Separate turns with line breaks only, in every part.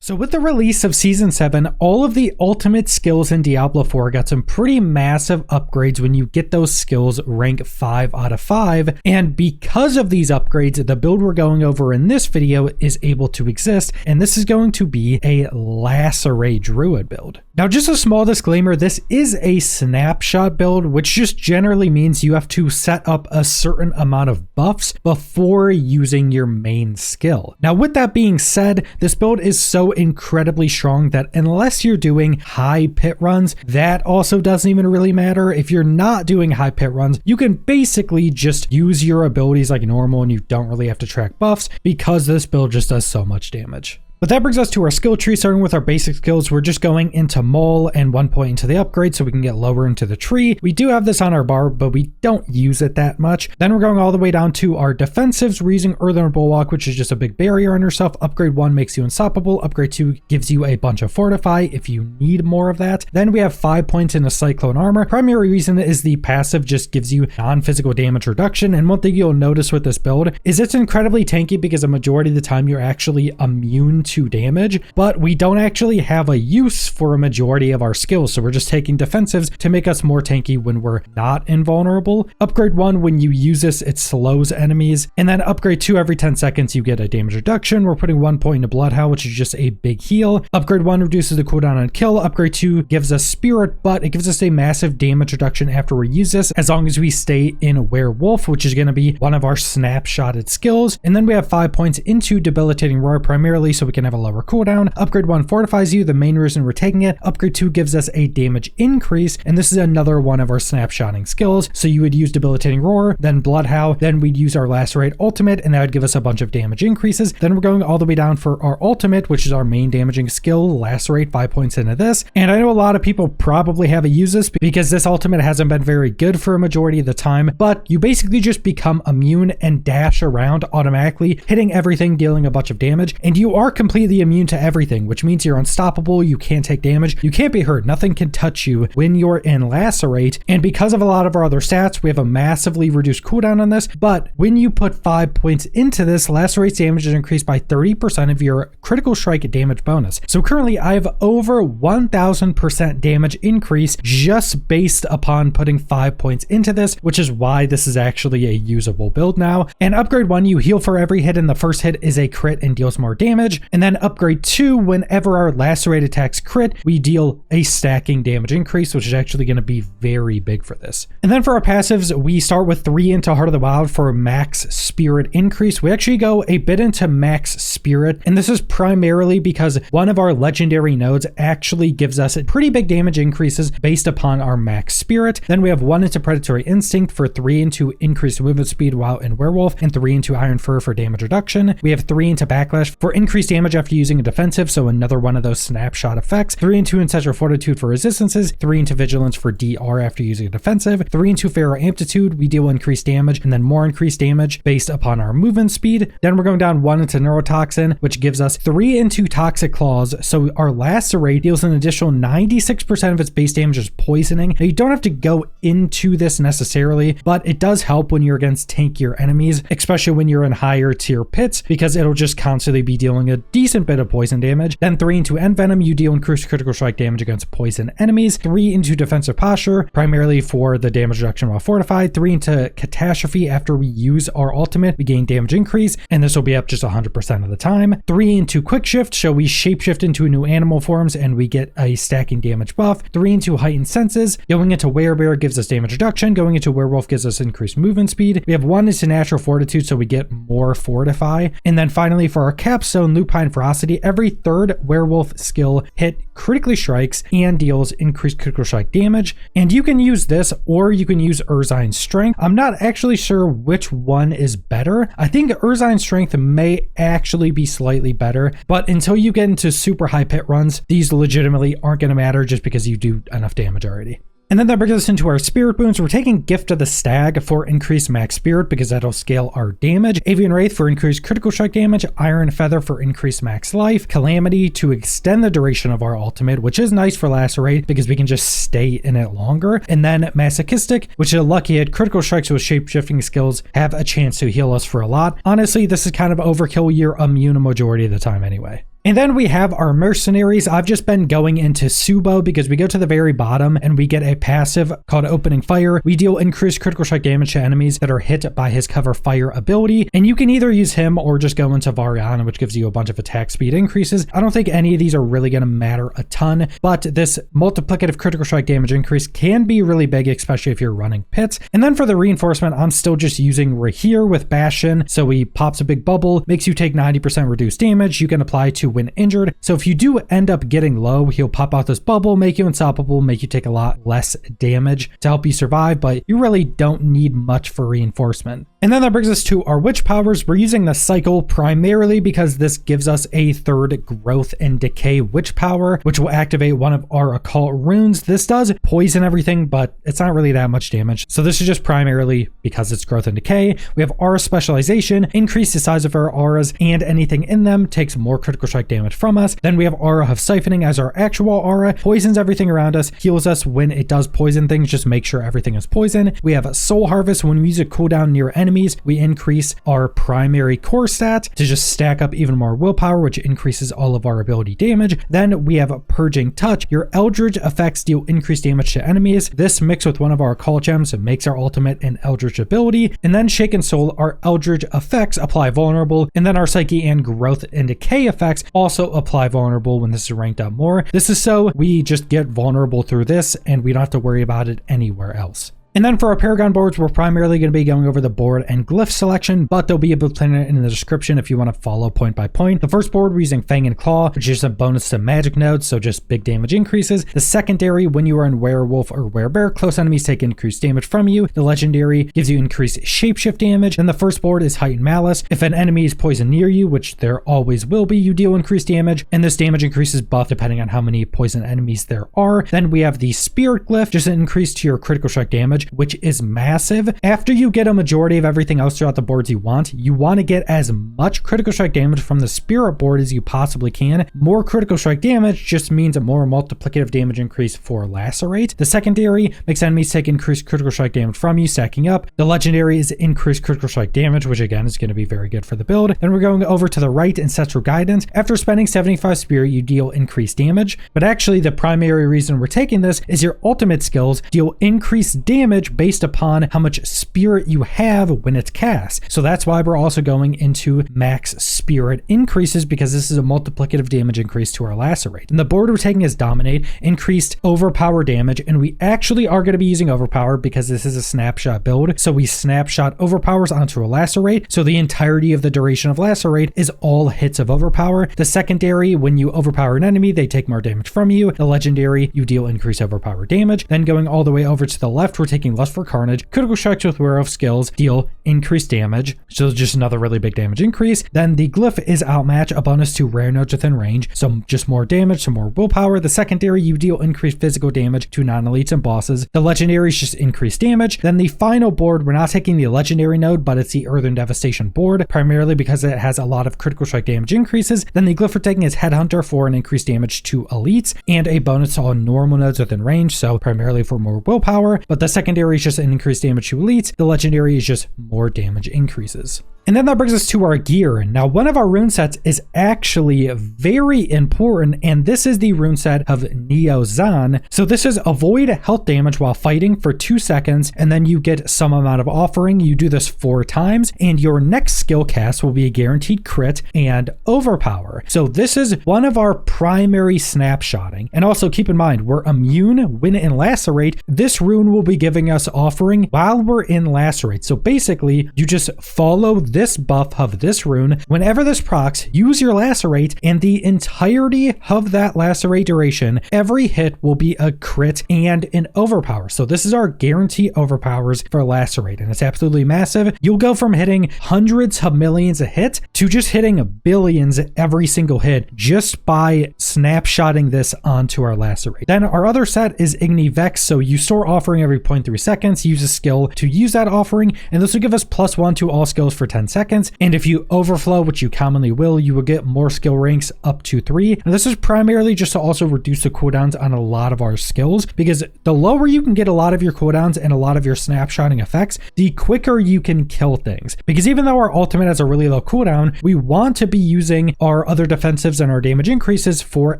So with the release of Season 7, all of the ultimate skills in Diablo 4 got some pretty massive upgrades when you get those skills rank 5 out of 5, and because of these upgrades, the build we're going over in this video is able to exist, and this is going to be a Lacerate Druid build. Now just a small disclaimer, this is a snapshot build, which just generally means you have to set up a certain amount of buffs before using your main skill. Now with that being said, this build is so incredibly strong that unless you're doing high pit runs, that also doesn't even really matter. If you're not doing high pit runs, you can basically just use your abilities like normal and you don't really have to track buffs because this build just does so much damage. But that brings us to our skill tree. Starting with our basic skills, we're just going into Mole and 1 point into the upgrade so we can get lower into the tree. We do have this on our bar, but we don't use it that much. Then we're going all the way down to our defensives. We're using Earthen Bulwark, which is just a big barrier on yourself. Upgrade 1 makes you unstoppable. Upgrade 2 gives you a bunch of Fortify if you need more of that. Then we have 5 points into Cyclone Armor. Primary reason is the passive just gives you non-physical damage reduction. And one thing you'll notice with this build is it's incredibly tanky because a majority of the time you're actually immune to damage, but we don't actually have a use for a majority of our skills, so we're just taking defensives to make us more tanky when we're not invulnerable. Upgrade 1, when you use this, it slows enemies, and then upgrade 2, every 10 seconds you get a damage reduction. We're putting 1 point into Bloodhound, which is just a big heal. Upgrade 1 reduces the cooldown on kill. Upgrade 2 gives us Spirit, but it gives us a massive damage reduction after we use this, as long as we stay in Werewolf, which is going to be one of our snapshotted skills. And then we have 5 points into Debilitating Roar, primarily so we can have a lower cooldown. Upgrade 1 fortifies you, the main reason we're taking it. Upgrade 2 gives us a damage increase, and this is another one of our snapshotting skills. So you would use Debilitating Roar, then Bloodhound, then we'd use our Lacerate ultimate, and that would give us a bunch of damage increases. Then we're going all the way down for our ultimate, which is our main damaging skill, Lacerate, 5 points into this. And I know a lot of people probably haven't used this because this ultimate hasn't been very good for a majority of the time, but you basically just become immune and dash around automatically, hitting everything, dealing a bunch of damage, and you are completely immune to everything, which means you're unstoppable, you can't take damage, you can't be hurt, nothing can touch you when you're in Lacerate. And because of a lot of our other stats, we have a massively reduced cooldown on this, but when you put 5 points into this, Lacerate's damage is increased by 30% of your critical strike damage bonus. So currently I have over 1000% damage increase just based upon putting 5 points into this, which is why this is actually a usable build now. And upgrade 1, you heal for every hit, and the first hit is a crit and deals more damage. And then upgrade 2, whenever our Lacerate attacks crit, we deal a stacking damage increase, which is actually going to be very big for this. And then for our passives, we start with 3 into Heart of the Wild for max Spirit increase. We actually go a bit into max Spirit, and this is primarily because one of our legendary nodes actually gives us pretty big damage increases based upon our max Spirit. Then we have 1 into Predatory Instinct for 3 into increased movement speed while in Werewolf, and 3 into Iron Fur for damage reduction. We have 3 into Backlash for increased damage after using a defensive, so another one of those snapshot effects. 3 into Ancestral Fortitude for resistances, 3 into Vigilance for DR after using a defensive, 3 into Pharaoh Amplitude, we deal increased damage, and then more increased damage based upon our movement speed. Then we're going down 1 into Neurotoxin, which gives us 3 into Toxic Claws, so our Lacerate deals an additional 96% of its base damage as poisoning. Now you don't have to go into this necessarily, but it does help when you're against tankier enemies, especially when you're in higher tier pits, because it'll just constantly be dealing a decent bit of poison damage. Then 3 into Envenom, you deal increased critical strike damage against poison enemies. 3 into Defensive Posture, primarily for the damage reduction while fortified. 3 into Catastrophe, after we use our ultimate, we gain damage increase, and this will be up just 100% of the time. 3 into Quick Shift, so we shapeshift into new animal forms and we get a stacking damage buff. 3 into Heightened Senses, going into Werebear gives us damage reduction, going into Werewolf gives us increased movement speed. We have 1 into Natural Fortitude, so we get more Fortify. And then finally for our capstone, Lupine Ferocity, every third Werewolf skill hit critically strikes and deals increased critical strike damage. And you can use this or you can use Urzine's Strength. I'm not actually sure which one is better. I think Urzine's Strength may actually be slightly better, but until you get into super high pit runs, these legitimately aren't going to matter just because you do enough damage already. And then that brings us into our Spirit Boons. We're taking Gift of the Stag for increased max Spirit because that'll scale our damage. Avian Wraith for increased critical strike damage. Iron Feather for increased max life. Calamity to extend the duration of our ultimate, which is nice for Lacerate because we can just stay in it longer. And then Masochistic, which is a lucky hit. Critical strikes with shape-shifting skills have a chance to heal us for a lot. Honestly, this is kind of overkill. You're immune a majority of the time anyway. And then we have our Mercenaries. I've just been going into Subo because we go to the very bottom and we get a passive called Opening Fire. We deal increased critical strike damage to enemies that are hit by his Cover Fire ability. And you can either use him or just go into Variana, which gives you a bunch of attack speed increases. I don't think any of these are really going to matter a ton, but this multiplicative critical strike damage increase can be really big, especially if you're running pits. And then for the reinforcement, I'm still just using Rahir with Bastion. So he pops a big bubble, makes you take 90% reduced damage. You can apply to when injured. So if you do end up getting low, he'll pop out this bubble, make you unstoppable, make you take a lot less damage to help you survive, but you really don't need much for reinforcement. And then that brings us to our witch powers. We're using the cycle primarily because this gives us a third growth and decay witch power, which will activate one of our occult runes. This does poison everything, but it's not really that much damage. So this is just primarily because it's growth and decay. We have aura specialization, increase the size of our auras and anything in them takes more critical strike damage from us. Then we have aura of siphoning as our actual aura, poisons everything around us, heals us when it does poison things, just make sure everything is poison. We have soul harvest. When we use a cooldown near enemies, we increase our primary core stat to just stack up even more willpower, which increases all of our ability damage. Then we have purging touch. Your eldritch effects deal increased damage to enemies. This mixed with one of our occult gems makes our ultimate an eldritch ability. And then shaken soul, our eldritch effects apply vulnerable, and then our psyche and growth and decay effects also apply vulnerable when this is ranked up more. This is so we just get vulnerable through this and we don't have to worry about it anywhere else. And then for our Paragon boards, we're primarily going to be going over the board and glyph selection, but there'll be a build planner in the description if you want to follow point by point. The first board, we're using Fang and Claw, which is a bonus to magic nodes, so just big damage increases. The secondary, when you are in Werewolf or Werebear, close enemies take increased damage from you. The legendary gives you increased shapeshift damage. And the first board is Heightened Malice. If an enemy is poisoned near you, which there always will be, you deal increased damage, and this damage increases buff depending on how many poison enemies there are. Then we have the Spirit Glyph, just an increase to your critical strike damage, which is massive. After you get a majority of everything else throughout the boards you want to get as much critical strike damage from the Spirit board as you possibly can. More critical strike damage just means a more multiplicative damage increase for Lacerate. The secondary makes enemies take increased critical strike damage from you, stacking up. The legendary is increased critical strike damage, which again is going to be very good for the build. Then we're going over to the right, Ancestral Guidance. After spending 75 spirit, you deal increased damage, but actually the primary reason we're taking this is your ultimate skills deal increased damage based upon how much spirit you have when it's cast. So that's why we're also going into max spirit increases, because this is a multiplicative damage increase to our Lacerate. And the board we're taking is Dominate, increased overpower damage, and we actually are going to be using overpower because this is a snapshot build. So we snapshot overpowers onto a Lacerate. So the entirety of the duration of Lacerate is all hits of overpower. The secondary, when you overpower an enemy, they take more damage from you. The legendary, you deal increased overpower damage. Then going all the way over to the left, we're taking Lust for Carnage. Critical strikes with Werewolf skills deal increased damage, so just another really big damage increase. Then the Glyph is Outmatch, a bonus to rare nodes within range, so just more damage, some more willpower. The secondary, you deal increased physical damage to non-elites and bosses. The legendary is just increased damage. Then the final board, we're not taking the legendary node, but it's the Earthen Devastation board, primarily because it has a lot of critical strike damage increases. Then the Glyph we're taking is Headhunter for an increased damage to elites and a bonus to all normal nodes within range, so primarily for more willpower. But the secondary is just an increased damage to elites. The legendary is just more damage increases. And then that brings us to our gear. Now, one of our rune sets is actually very important, and this is the rune set of Neozan. So this is avoid health damage while fighting for 2 seconds, and then you get some amount of offering. You do this 4 times, and your next skill cast will be a guaranteed crit and overpower. So this is one of our primary snapshotting. And also keep in mind, we're immune when in Lacerate. This rune will be giving us offering while we're in Lacerate. So basically, you just follow this buff of this rune. Whenever this procs, use your Lacerate, and the entirety of that Lacerate duration, every hit will be a crit and an overpower. So this is our guarantee overpowers for Lacerate, and it's absolutely massive. You'll go from hitting hundreds of millions a hit to just hitting billions every single hit just by snapshotting this onto our Lacerate. Then our other set is Igni Vex. So you store offering every 0.3 seconds, use a skill to use that offering, and this will give us +1 to all skills for 10 10 seconds. And if you overflow, which you commonly will, you will get more skill ranks up to 3. And this is primarily just to also reduce the cooldowns on a lot of our skills, because the lower you can get a lot of your cooldowns and a lot of your snapshotting effects, the quicker you can kill things. Because even though our ultimate has a really low cooldown, we want to be using our other defensives and our damage increases for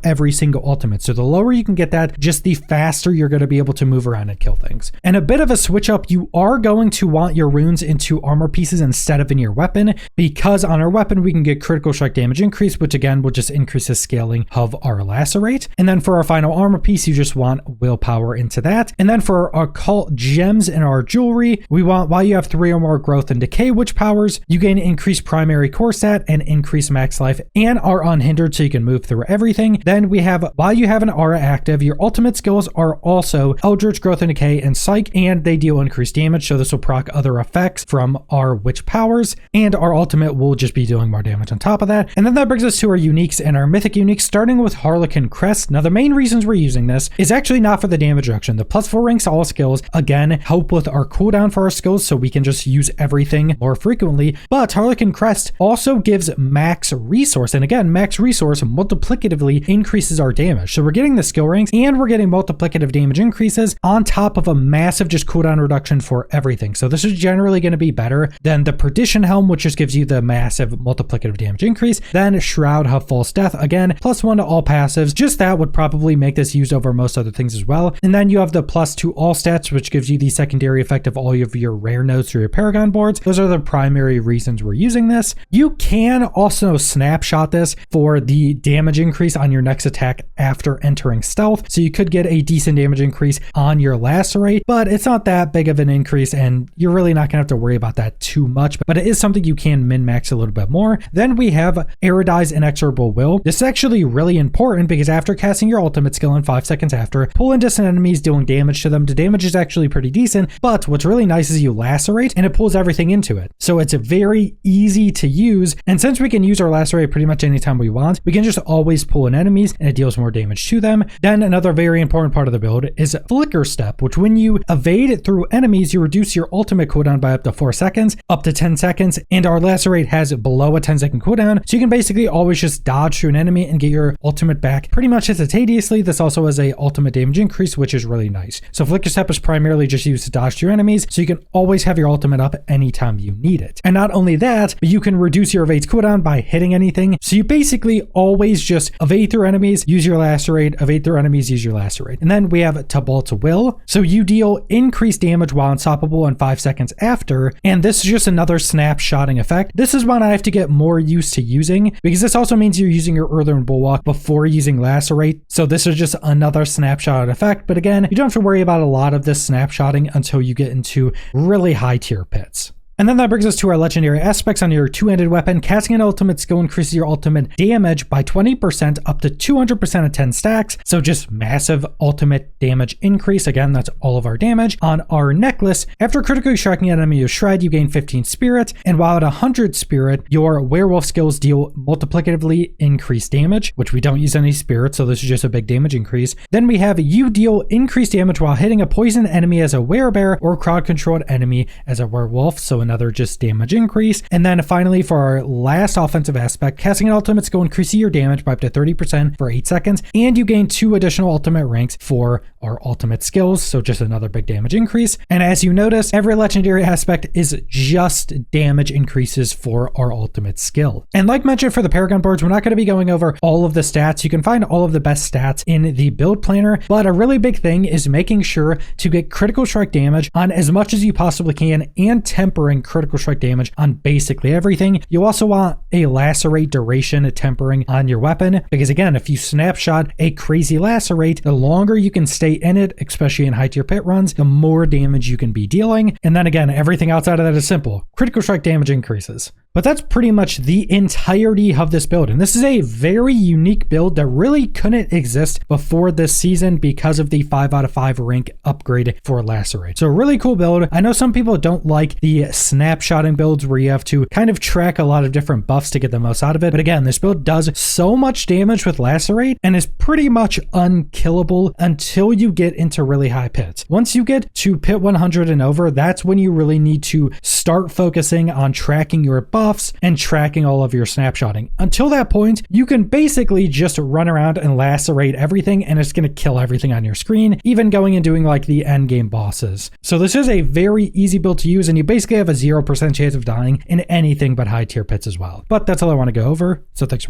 every single ultimate. So the lower you can get that, just the faster you're going to be able to move around and kill things. And a bit of a switch up, you are going to want your runes into armor pieces instead of in your weapon, because on our weapon we can get critical strike damage increase, which again will just increase the scaling of our Lacerate. And then for our final armor piece, you just want willpower into that. And then for our occult gems and our jewelry, we want, while you have 3 or more growth and decay witch powers, you gain increased primary core stat and increased max life and are unhindered, so you can move through everything. Then we have, while you have an aura active, your ultimate skills are also Eldritch, Growth and Decay, and Psych, and they deal increased damage, so this will proc other effects from our witch powers, and our ultimate will just be doing more damage on top of that. And then that brings us to our uniques and our mythic uniques, starting with Harlequin Crest. Now the main reasons we're using this is actually not for the damage reduction. The +4 ranks all skills, again, help with our cooldown for our skills, so we can just use everything more frequently. But Harlequin Crest also gives max resource, and again, max resource multiplicatively increases our damage. So we're getting the skill ranks and we're getting multiplicative damage increases on top of a massive just cooldown reduction for everything. So this is generally going to be better than the Perdition Helm, which just gives you the massive multiplicative damage increase. Then Shroud of False Death, again, +1 to all passives. Just that would probably make this used over most other things as well. And then you have the +2 all stats, which gives you the secondary effect of all of your rare nodes through your Paragon Boards. Those are the primary reasons we're using this. You can also snapshot this for the damage increase on your next attack after entering stealth. So you could get a decent damage increase on your Lacerate, but it's not that big of an increase and you're really not gonna have to worry about that too much, but it is something you can min-max a little bit more. Then we have Eridi's Inexorable Will. This is actually really important because after casting your ultimate skill in 5 seconds after, pull in distant enemies dealing damage to them. The damage is actually pretty decent, but what's really nice is you Lacerate and it pulls everything into it. So it's very easy to use, and since we can use our Lacerate pretty much anytime we want, we can just always pull in enemies and it deals more damage to them. Then another very important part of the build is Flicker Step, which when you evade through enemies, you reduce your ultimate cooldown by up to 4 seconds, up to 10 seconds, and our Lacerate has below a 10-second cooldown, so you can basically always just dodge through an enemy and get your ultimate back pretty much instantaneously. This also has a ultimate damage increase, which is really nice. So Flicker Step is primarily just used to dodge through enemies, so you can always have your ultimate up anytime you need it. And not only that, but you can reduce your evade's cooldown by hitting anything, so you basically always just evade through enemies, use your Lacerate, evade through enemies, use your Lacerate. And then we have Tabalt's Will, so you deal increased damage while unstoppable in 5 seconds after, and this is just another snapshotting effect. This is one I have to get more used to using, because this also means you're using your Earthen Bulwark before using Lacerate, so this is just another snapshot effect. But again, you don't have to worry about a lot of this snapshotting until you get into really high tier pits. And then that brings us to our legendary aspects on your two-handed weapon. Casting an ultimate skill increases your ultimate damage by 20% up to 200% at 10 stacks. So just massive ultimate damage increase. Again, that's all of our damage. On our necklace, after critically striking an enemy with Shred, you gain 15 spirit. And while at 100 spirit, your werewolf skills deal multiplicatively increased damage, which we don't use any spirit, so this is just a big damage increase. Then we have you deal increased damage while hitting a poisoned enemy as a werebear or crowd-controlled enemy as a werewolf. So another just damage increase. And then finally, for our last offensive aspect, casting an ultimate skill increases your damage by up to 30% for 8 seconds, and you gain 2 additional ultimate ranks for our ultimate skills, so just another big damage increase. And as you notice, every legendary aspect is just damage increases for our ultimate skill. And like mentioned for the Paragon Boards, we're not going to be going over all of the stats. You can find all of the best stats in the build planner, but a really big thing is making sure to get critical strike damage on as much as you possibly can and tempering critical strike damage on basically everything. You also want a Lacerate duration tempering on your weapon, because again, if you snapshot a crazy Lacerate, the longer you can stay in it, especially in high tier pit runs, the more damage you can be dealing. And then again, everything outside of that is simple. Critical strike damage increases. But that's pretty much the entirety of this build. And this is a very unique build that really couldn't exist before this season because of the 5 out of 5 rank upgrade for Lacerate. So really cool build. I know some people don't like the snapshotting builds where you have to kind of track a lot of different buffs to get the most out of it. But again, this build does so much damage with Lacerate and is pretty much unkillable until you get into really high pits. Once you get to pit 100 and over, that's when you really need to start focusing on tracking your buffs and tracking all of your snapshotting. Until that point, you can basically just run around and lacerate everything and it's going to kill everything on your screen, even going and doing like the end game bosses. So this is a very easy build to use and you basically have a 0% chance of dying in anything but high tier pits as well. But that's all I want to go over. So thanks for watching.